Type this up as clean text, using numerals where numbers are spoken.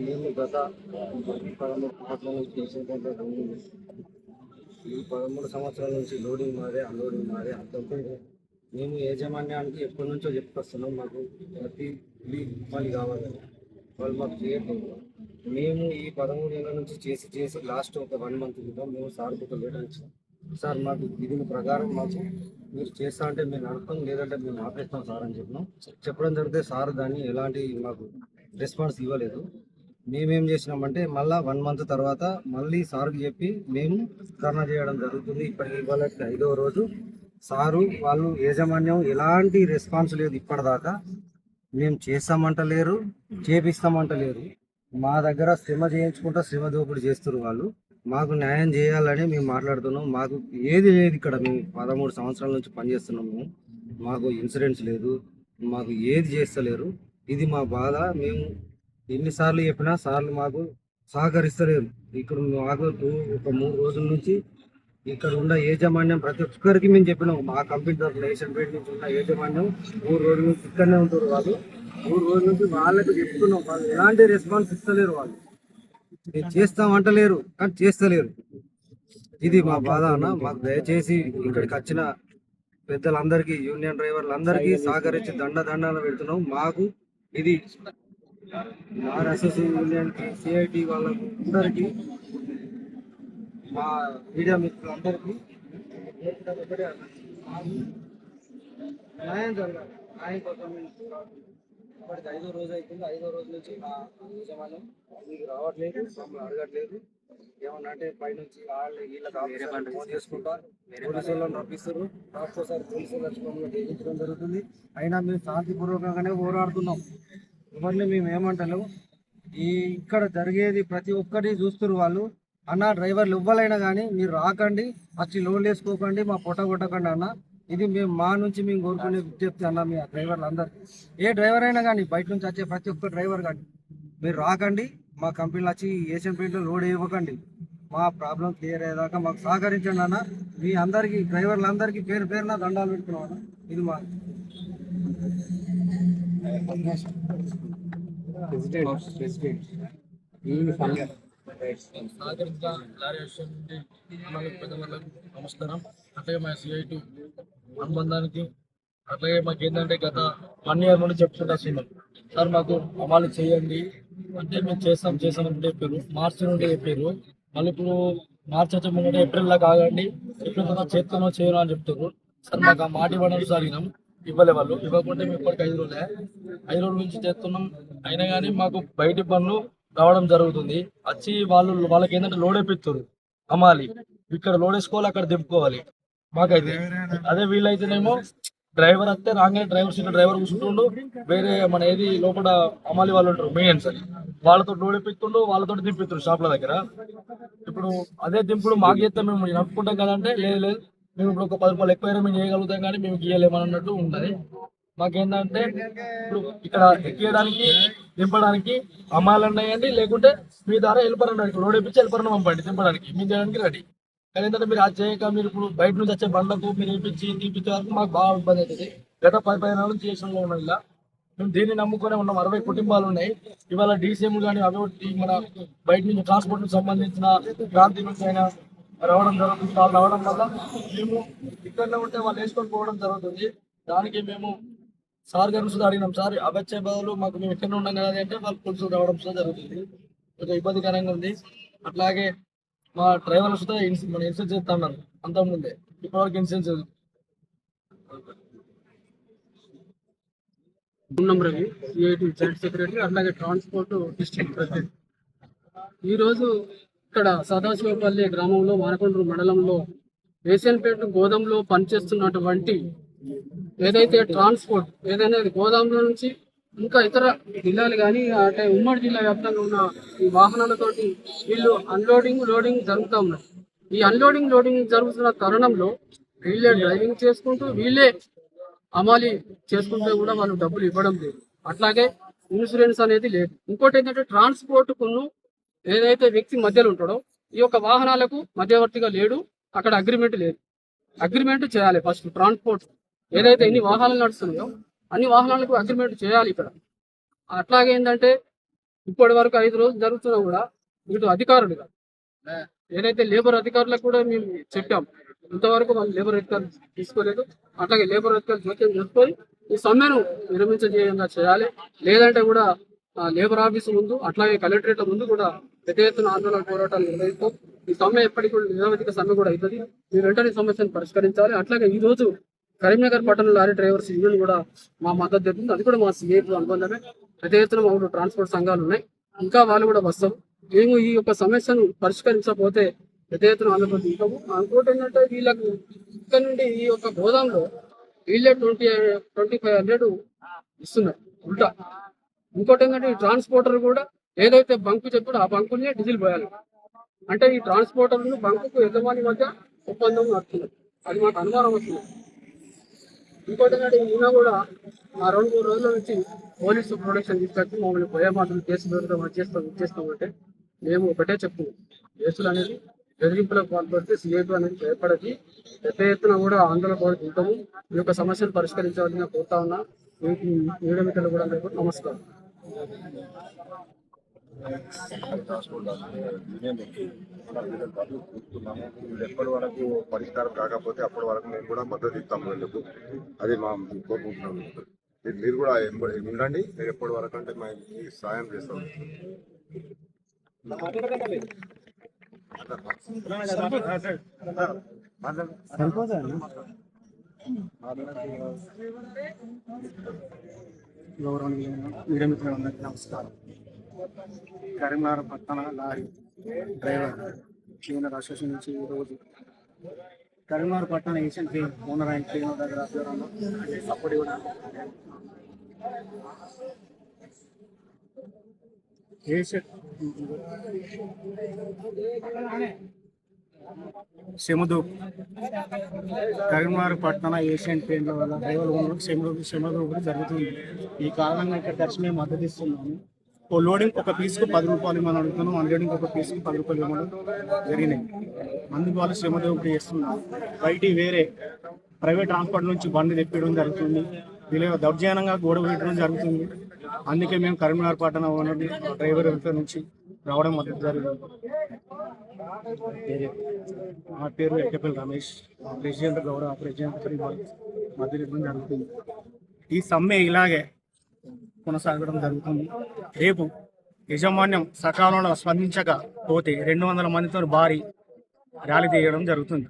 మేము గత 13 సంవత్సరాల నుంచి చేసేదంటే ఈ 13 సంవత్సరాల నుంచి లోడింగ్ మాదే, అన్లోడింగ్ మాదే. అంతంటే మేము యాజమాన్యానికి ఎప్పటి నుంచో చెప్పుకొస్తున్నాం, మాకు ప్రతి రూపాయలు కావాలని. వాళ్ళు మాకు చేయట్లేదు. మేము ఈ 13 ఏళ్ళ నుంచి చేసి లాస్ట్ ఒక 1 మంత్ క్రితం మేము సార్కి ఒక లెటర్ ఇచ్చాం. సార్ మాకు దీని ప్రకారం మాకు మీరు చేస్తా అంటే మేము నడుపుతాం, లేదంటే మేము ఆపేస్తాం సార్ అని చెప్పడం జరిగితే సార్ దాన్ని ఎలాంటి మాకు రెస్పాన్స్ ఇవ్వలేదు. మేమేం చేసినామంటే మళ్ళీ 1 మంత్ తర్వాత మళ్ళీ సార్కి చెప్పి మేము ధర్నా చేయడం జరుగుతుంది. ఇప్పటికి ఇవాళ 5వ రోజు. సారు వాళ్ళు యాజమాన్యం ఎలాంటి రెస్పాన్స్ లేదు ఇప్పటిదాకా. మేము చేస్తామంటలేరు, చేపిస్తామంటలేరు. మా దగ్గర శ్రమ చేయించుకుంటా శ్రమ దోపిడీ చేస్తారు వాళ్ళు. మాకు న్యాయం చేయాలని మేము మాట్లాడుతున్నాం. మాకు ఏది లేదు ఇక్కడ. మేము 13 సంవత్సరాల నుంచి పనిచేస్తున్నాము. మాకు ఇన్సూరెన్స్ లేదు, మాకు ఏది చేస్తలేరు. ఇది మా బాధ. మేము ఎన్నిసార్లు చెప్పినా సార్లు మాకు సహకరిస్తలేరు. ఇక్కడ మాకు ఒక 3 రోజుల నుంచి ఇక్కడ ఉన్న యాజమాన్యం ప్రతి ఒక్కరికి మేము చెప్పినాం. మా కంపెనీ తరఫున ఏషియన్ పెయింట్ నుంచి ఉన్న యాజమాన్యం 3 రోజుల నుంచి ఇక్కడనే ఉంటారు. వాళ్ళు 3 రోజుల నుంచి వాళ్ళకి చెప్తున్నాం, వాళ్ళు ఎలాంటి రెస్పాన్స్ ఇస్తలేరు. వాళ్ళు చేస్తామంటలేరు కానీ చేస్తలేరు. ఇది మా బాధ అన్న. మాకు దయచేసి ఇక్కడికి వచ్చిన పెద్దలందరికీ, యూనియన్ డ్రైవర్లందరికీ సహకరించి దండాలు పెడుతున్నాం. మాకు ఇది ఆర్ఎస్ఎస్ యూనియన్కి, సిఐటి వాళ్ళకి అందరికీ, మా మీడియా మిత్రులందరికీ న్యాయం జరగాలి. న్యాయం కోసం ఇప్పటికి 5వ రోజు అవుతుంది. 5వ రోజు నుంచి మా యజమాన్యం మీకు రావట్లేదు, మమ్మల్ని అడగట్లేదు. ఏమన్నా అంటే పైనుంచి వీళ్ళకి ఫోన్ చేసుకుంటా పోలీసు వాళ్ళని రప్పిస్తారు. రాష్ట్రసారి పోలీసు లక్ష్మంలో వేయించడం జరుగుతుంది. అయినా మేము శాంతిపూర్వకంగానే పోరాడుతున్నాం. ఎవరిని మేము ఏమంటలేము. ఇక్కడ జరిగేది ప్రతి ఒక్కటి చూస్తారు వాళ్ళు. అన్న డ్రైవర్లు ఇవ్వాలైనా కానీ మీరు రాకండి, వచ్చి లోన్లు వేసుకోకండి, మా పొట్ట కొట్టకండి అన్న. ఇది మా నుంచి మేము కోరుకునే విజ్ఞప్తి అన్న. మీ డ్రైవర్లు అందరికీ, ఏ డ్రైవర్ అయినా కానీ, బయట నుంచి వచ్చే ప్రతి ఒక్క డ్రైవర్ కానీ మీరు రాకండి. మా కంపెనీలో వచ్చి ఏషియన్ పెయింట్లో లోడ్ ఇవ్వకండి. మా ప్రాబ్లం క్లియర్ అయ్యేదాకా మాకు సహకరించండి అన్న. మీ అందరికీ డ్రైవర్లందరికీ పేరున దండాలు పెట్టుకున్నాం అన్న. ఇది మా నమస్కారం. అట్లాగే మా సిఐటి అనుబంధానికి, అట్లాగే మాకు ఏంటంటే గత 1 year నుండి చెప్పుకుంటూ వస్తున్నాం. సార్ మాకు అమలు చేయండి అంటే మేము చేస్తామని చెప్పారు. మార్చి నుండి చెప్పారు. మళ్ళీ ఇప్పుడు మార్చి వచ్చే ముందు ఏప్రిల్లో కాగండి, ఏప్రిల్ తర్వాత చేస్తానో చేయను అని చెప్తారు. సార్ మాకు ఆ మాట ఇవ్వడం సాగినాం, ఇవ్వలే వాళ్ళు. ఇవ్వకుంటే మేము ఇప్పటికి 5 రోజుల నుంచి చేస్తున్నాం. అయినా కానీ మాకు బయటి పనులు రావడం జరుగుతుంది. వచ్చి వాళ్ళకి ఏంటంటే లోడ్ వేపిస్తారు. అమ్మాలి ఇక్కడ లోడ్ వేసుకోవాలి, అక్కడ దింపుకోవాలి. మాకైతే అదే వీళ్ళైతేనేమో డ్రైవర్ వస్తే రాగానే డ్రైవర్ సీట్ డ్రైవర్ కూర్చుంటుండు, వేరే మన ఏది లోపల అమ్మాలి వాళ్ళు ఉంటారు మెయిన్స్ అని, వాళ్ళతో లోడ్ వేపిస్తుండు, వాళ్ళతో దింపిస్తారు షాప్ల దగ్గర. ఇప్పుడు అదే దింపుడు మాకు చేస్తే మేము నడుపుకుంటాం కదంటే, లేదు మేము ఇప్పుడు ఒక 10 రూపాయలు ఎక్కువ మేము చేయగలుగుతాం కానీ మేము గీయలేమన్నట్టు ఉంటుంది. మాకేంటంటే ఇప్పుడు ఇక్కడ ఎక్కియడానికి, దింపడానికి అమ్మాయిలు ఉన్నాయండి, లేకుంటే మీ ద్వారా వెళ్ళిపోరండి, లోడ్ వేపించి వెళ్ళిపోరని పంపండి దింపడానికి, మేము చేయడానికి రెడీ. కానీ ఏంటంటే మీరు అది చేయక మీరు ఇప్పుడు బయట నుంచి వచ్చే బండ్లకు మీరు వేపించి తీపించే వరకు మాకు బాగా ఇబ్బంది అవుతుంది. గత 15 నెలల నుంచి చేసిన ఉన్నాం. ఇలా మేము దీన్ని నమ్ముకొని ఉన్నాం. 60 కుటుంబాలు ఉన్నాయి. ఇవాళ డీసీఎం కానీ అవి మన బయట నుంచి ట్రాన్స్పోర్ట్ కి సంబంధించిన ప్రాంతం నుంచి అయినా రావడం జరుగుతుంది. వాళ్ళు రావడం వల్ల మేము ఇక్కడనే ఉంటే వాళ్ళు వేసుకొని పోవడం జరుగుతుంది. దానికి మేము సార్ గారిని సుధా అడిగినాం. సార్ అవచ్చే బదులు మాకు మేము ఎక్కడ ఉన్నాం కదా అంటే వాళ్ళు పులుసు రావడం సుధా జరుగుతుంది. కొంచెం ఇబ్బందికరంగా ఉంది. అట్లాగే మా డ్రైవర్లు సుధా మన ఇన్సూరెన్స్ చేస్తా ఉన్నారు అంతకుముందే, ఇప్పటివరకు insurance Ravi, CIT joint secretary, అట్లాగే ట్రాన్స్పోర్ట్ డిస్ట్రిక్ట్ ప్రెసిడెంట్. ఈరోజు ఇక్కడ సదాశివపల్లి గ్రామంలో మానకొండూరు మండలంలో ఏషియన్ పెయింట్ గోదాంలో పనిచేస్తున్నటువంటి ఏదైతే ట్రాన్స్పోర్ట్ ఏదైనా గోదాంలో నుంచి ఇంకా ఇతర జిల్లాలు కానీ అంటే ఉమ్మడి జిల్లా వ్యాప్తంగా ఉన్న ఈ వాహనాలతోటి వీళ్ళు లోడింగ్ జరుగుతూ ఉన్నారు. ఈ లోడింగ్ జరుగుతున్న తరుణంలో వీళ్ళే డ్రైవింగ్ చేసుకుంటూ వీళ్ళే అమాలి చేసుకుంటే కూడా వాళ్ళు డబ్బులు ఇవ్వడం లేదు. అట్లాగే ఇన్సూరెన్స్ అనేది లేదు. ఇంకోటి ఏంటంటే ట్రాన్స్పోర్ట్ కును ఏదైతే వ్యక్తి మధ్యలో ఉంటాడో ఈ యొక్క వాహనాలకు మధ్యవర్తిగా లేడు, అక్కడ అగ్రిమెంట్ లేదు. అగ్రిమెంట్ చేయాలి ఫస్ట్. ట్రాన్స్పోర్ట్ ఏదైతే ఎన్ని వాహనాలు నడుస్తున్నాయో అన్ని వాహనాలకు అగ్రిమెంట్ చేయాలి ఇక్కడ. అట్లాగే ఏంటంటే ఇప్పటి వరకు 5 రోజులు జరుగుతున్నా కూడా ఇటు అధికారులుగా ఏదైతే లేబర్ అధికారులకు కూడా మేము చెప్పాం, ఇంతవరకు వాళ్ళు లేబర్ అధికారులు తీసుకోలేదు. అట్లాగే లేబర్ అధికారులు జోక్యం చేసుకొని ఈ సమ్మెను విరమించేయంగా చేయాలి. లేదంటే కూడా లేబర్ ఆఫీస్ ముందు అట్లాగే కలెక్టరేట్ ముందు కూడా పెద్ద ఎత్తున ఆందోళన పోరాటాలు నిర్వహిస్తాం. ఈ సమ్మె ఎప్పటికీ కూడా నిరవధిక సమ్మె కూడా అవుతుంది. మీరు వెంటనే సమస్యను పరిష్కరించాలి. అట్లాగే ఈ రోజు కరీంనగర్ పట్టణ లారీ డ్రైవర్స్ యూనియన్ కూడా మా మద్దతు తెలుపుతుంది. అది కూడా మా సిఐకు అనుబంధమే. పెద్ద ఎత్తున మా ఊళ్ళో ట్రాన్స్పోర్ట్ సంఘాలు ఉన్నాయి, ఇంకా వాళ్ళు కూడా వస్తారు. మేము ఈ యొక్క సమస్యను పరిష్కరించకపోతే పెద్ద ఎత్తున ఆందోళన ఉంటాము. ఇంకోటి ఏంటంటే వీళ్ళకు ఇక్కడ నుండి ఈ యొక్క గోదాంలో వీళ్ళే 2500 ఇస్తున్నారు ఉల్టా. ఇంకోటి ఏంటంటే ఈ ట్రాన్స్పోర్టర్ కూడా ఏదైతే బంకు చెప్పాడో ఆ బంకునే డీజిల్ పోయాలి. అంటే ఈ ట్రాన్స్పోర్టర్లు బంకుకు యజమాని మధ్య ఒప్పందం నడుస్తున్నారు. అది మాకు అనుమానం వస్తుంది. ఇంకోటి ఏంటంటే ఈయన కూడా 2-3 రోజుల నుంచి పోలీసు ప్రొటెక్షన్ తీసుకొచ్చి మమ్మల్ని భయమాటలు కేసు పెడతాం, వచ్చేస్తామంటే మేము ఒకటే చెప్తున్నాం, కేసులు అనేది బెదిరింపులకు పాల్పడితే సిఐటు అనేది భయపడది. పెద్ద ఎత్తున కూడా ఆందోళన పడుతుంటాము. ఈ యొక్క సమస్యను పరిష్కరించాలని కోరుతా ఉన్నా. మీడియా మిత్రులు కూడా నమస్కారం. ఎప్పటి వరకు పరిష్కారం కాకపోతే అప్పటి వరకు మేము కూడా మద్దతు ఇస్తాము వీళ్ళకు. అది మా కోరుకుంటున్నాం. మీరు కూడా ఉండండి. మీరు ఎప్పటి వరకు అంటే మేము సాయం చేస్తాం. మీడియా మిత్రులందరికీ నమస్కారం. కరీంనగర్ పట్టణ లారీ డ్రైవర్ యూనియన్ అసోసియేషన్ నుంచి ఈరోజు కరీంనగర్ పట్టణ Asian paint owner and cleaner దగ్గర ఆధ్వర్యంలో సపోర్ట్ ఇవ్వడం సెమదూప్ కరీంనగర్ పట్టణ ఏషియన్ పెయింట్ల వల్ల డ్రైవర్ ఓనర్ సెమదూప్ జరుగుతుంది. ఈ కారణంగా ఇక్కడ కలిసి మేము మద్దతు ఇస్తున్నాము. ఓ లోడింగ్ ఒక పీస్కు 10 రూపాయలు ఇవ్వమని అడుగుతున్నాం, అన్లోడింగ్ ఒక పీస్కి 10 రూపాయలు ఇవ్వమని జరిగినాయి. అందుకు వాళ్ళు శ్రమ దోపిడీ చేస్తున్నారు. బయట వేరే ప్రైవేట్ ట్రాన్స్పోర్ట్ నుంచి బండి తెప్పించడం జరుగుతుంది, వీళ్ళ దౌర్జన్యంగా గొడవ పెట్టడం జరుగుతుంది. అందుకే మేము కరీంనగర్ పట్టణ ఓనర్ డ్రైవర్ నుంచి రావడం మద్దతు జరిగింది. మా పేరు ఎక్కపల్లి రమేష్, ప్రెసిడెంట్ గౌరవ ప్రెసిడెంట్ మద్దతు ఇవ్వడం జరుగుతుంది. ఈ సమ్మె ఇలాగే కొనసాగడం జరుగుతుంది. రేపు యాజమాన్యం సకాలంలో స్పందించకపోతే 200 మందితో భారీ ర్యాలీ తీయడం జరుగుతుంది.